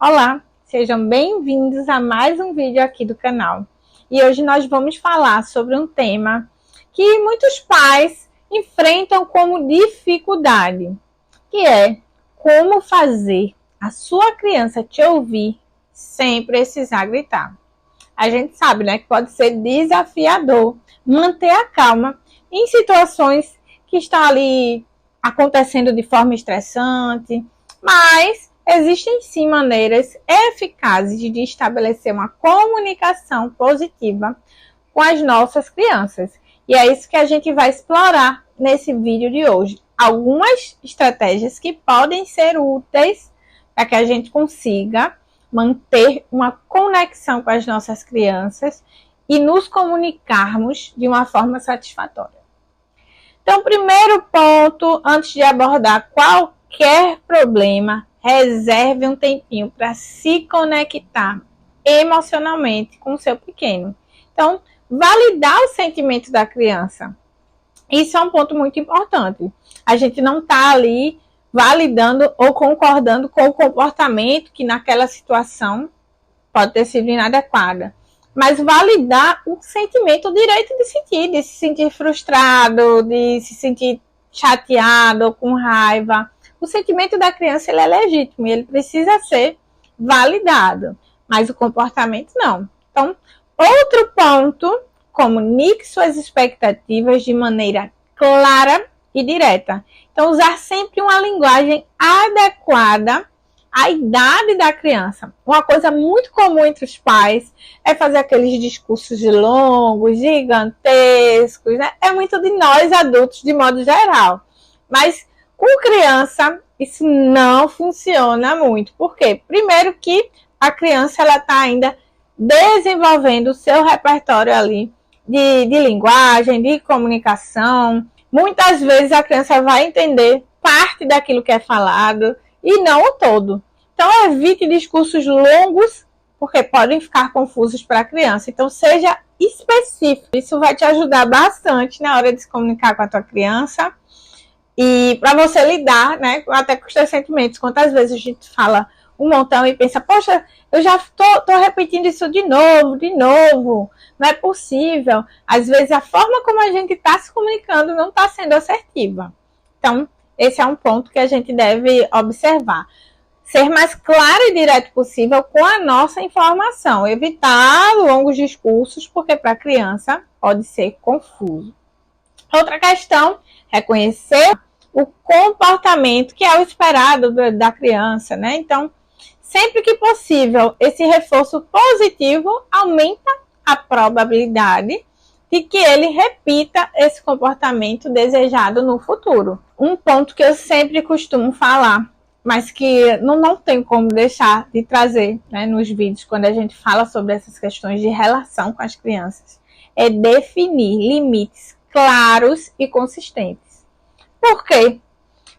Olá, sejam bem-vindos a mais um vídeo aqui do canal. E hoje nós vamos falar sobre um tema que muitos pais enfrentam como dificuldade, que é como fazer a sua criança te ouvir sem precisar gritar. A gente sabe, né, que pode ser desafiador manter a calma em situações que estão ali acontecendo de forma estressante, mas existem sim maneiras eficazes de estabelecer uma comunicação positiva com as nossas crianças. E é isso que a gente vai explorar nesse vídeo de hoje. Algumas estratégias que podem ser úteis para que a gente consiga manter uma conexão com as nossas crianças e nos comunicarmos de uma forma satisfatória. Então, primeiro ponto, antes de abordar qualquer problema, reserve um tempinho para se conectar emocionalmente com o seu pequeno. Então, validar o sentimento da criança. Isso é um ponto muito importante. A gente não está ali validando ou concordando com o comportamento que naquela situação pode ter sido inadequada. Mas validar o sentimento, o direito de se sentir frustrado, de se sentir chateado ou com raiva. O sentimento da criança ele é legítimo e ele precisa ser validado, mas o comportamento não. Então, outro ponto, comunique suas expectativas de maneira clara e direta. Então, usar sempre uma linguagem adequada à idade da criança. Uma coisa muito comum entre os pais é fazer aqueles discursos longos, gigantescos, né? É muito de nós adultos, de modo geral. Mas com criança, isso não funciona muito. Por quê? Primeiro que a criança ela está ainda desenvolvendo o seu repertório ali de linguagem, de comunicação. Muitas vezes a criança vai entender parte daquilo que é falado e não o todo. Então, evite discursos longos, porque podem ficar confusos para a criança. Então, seja específico. Isso vai te ajudar bastante na hora de se comunicar com a tua criança. E para você lidar, né, até com os teus sentimentos. Quantas vezes a gente fala um montão e pensa, poxa, eu já tô repetindo isso de novo. Não é possível. Às vezes a forma como a gente está se comunicando não está sendo assertiva. Então, esse é um ponto que a gente deve observar. Ser mais claro e direto possível com a nossa informação. Evitar longos discursos, porque para a criança pode ser confuso. Outra questão, reconhecer o comportamento que é o esperado da criança, né? Então, sempre que possível, esse reforço positivo aumenta a probabilidade de que ele repita esse comportamento desejado no futuro. Um ponto que eu sempre costumo falar, mas que não tem como deixar de trazer, né, nos vídeos, quando a gente fala sobre essas questões de relação com as crianças, é definir limites claros e consistentes. Por quê?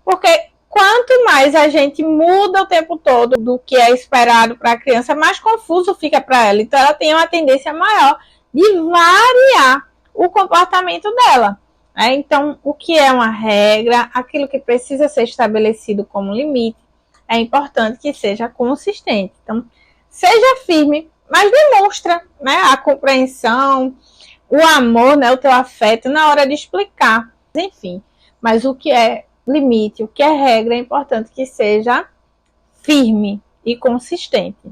Porque quanto mais a gente muda o tempo todo do que é esperado para a criança, mais confuso fica para ela. Então, ela tem uma tendência maior de variar o comportamento dela. Então, o que é uma regra, aquilo que precisa ser estabelecido como limite, é importante que seja consistente. Então, seja firme, mas demonstra, né, a compreensão, o amor, né, o teu afeto na hora de explicar. Enfim, mas o que é limite, o que é regra, é importante que seja firme e consistente.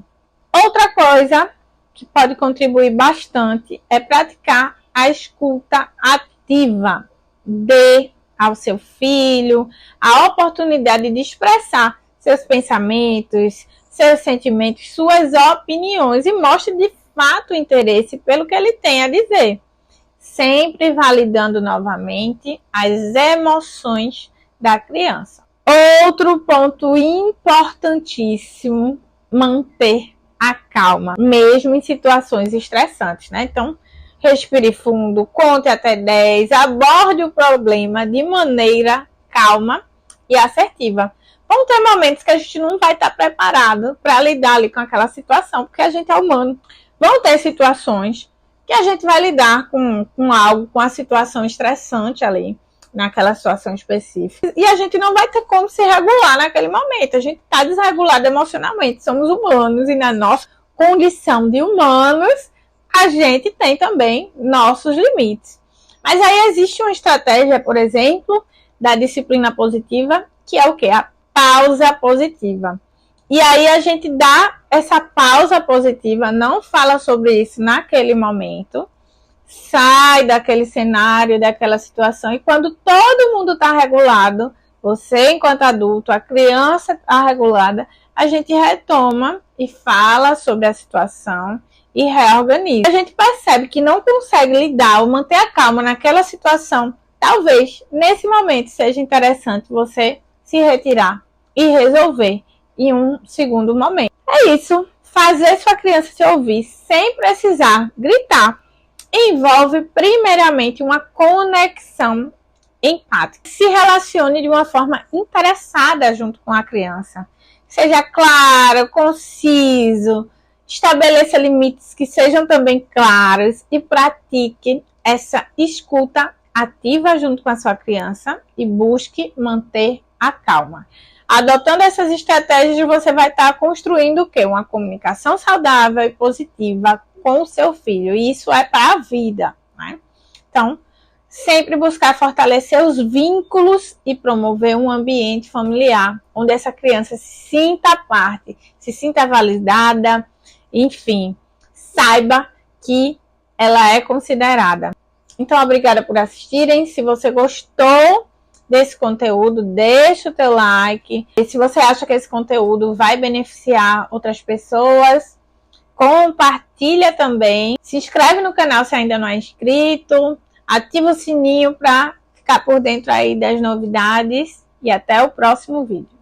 Outra coisa que pode contribuir bastante é praticar a escuta ativa. Dê ao seu filho a oportunidade de expressar seus pensamentos, seus sentimentos, suas opiniões e mostre de fato o interesse pelo que ele tem a dizer. Sempre validando novamente as emoções da criança. Outro ponto importantíssimo, manter a calma, mesmo em situações estressantes, né? Então, respire fundo, conte até 10, aborde o problema de maneira calma e assertiva. Vão ter momentos que a gente não vai estar preparado para lidar ali com aquela situação, porque a gente é humano. Vão ter situações que a gente vai lidar com algo, com a situação estressante ali. naquela situação específica. E a gente não vai ter como se regular naquele momento. A gente está desregulado emocionalmente. Somos humanos e na nossa condição de humanos, a gente tem também nossos limites. Mas aí existe uma estratégia, por exemplo, da disciplina positiva, que é o quê? A pausa positiva. E aí a gente dá essa pausa positiva, não fala sobre isso naquele momento, sai daquele cenário, daquela situação, e quando todo mundo está regulado, você enquanto adulto, a criança está regulada, a gente retoma e fala sobre a situação e reorganiza. A gente percebe que não consegue lidar ou manter a calma naquela situação, talvez nesse momento seja interessante você se retirar e resolver em um segundo momento. É isso, fazer sua criança se ouvir sem precisar gritar envolve primeiramente uma conexão empática. Se relacione de uma forma interessada junto com a criança. Seja claro, conciso, estabeleça limites que sejam também claros e pratique essa escuta ativa junto com a sua criança e busque manter a calma. Adotando essas estratégias, você vai estar construindo o quê? Uma comunicação saudável e positiva com o seu filho. E isso é para a vida, né? Então, sempre buscar fortalecer os vínculos e promover um ambiente familiar onde essa criança se sinta parte, se sinta validada, enfim, saiba que ela é considerada. Então, obrigada por assistirem. Se você gostou desse conteúdo, deixa o teu like. E se você acha que esse conteúdo vai beneficiar outras pessoas, compartilha também. Se inscreve no canal se ainda não é inscrito. Ativa o sininho para ficar por dentro aí das novidades. E até o próximo vídeo.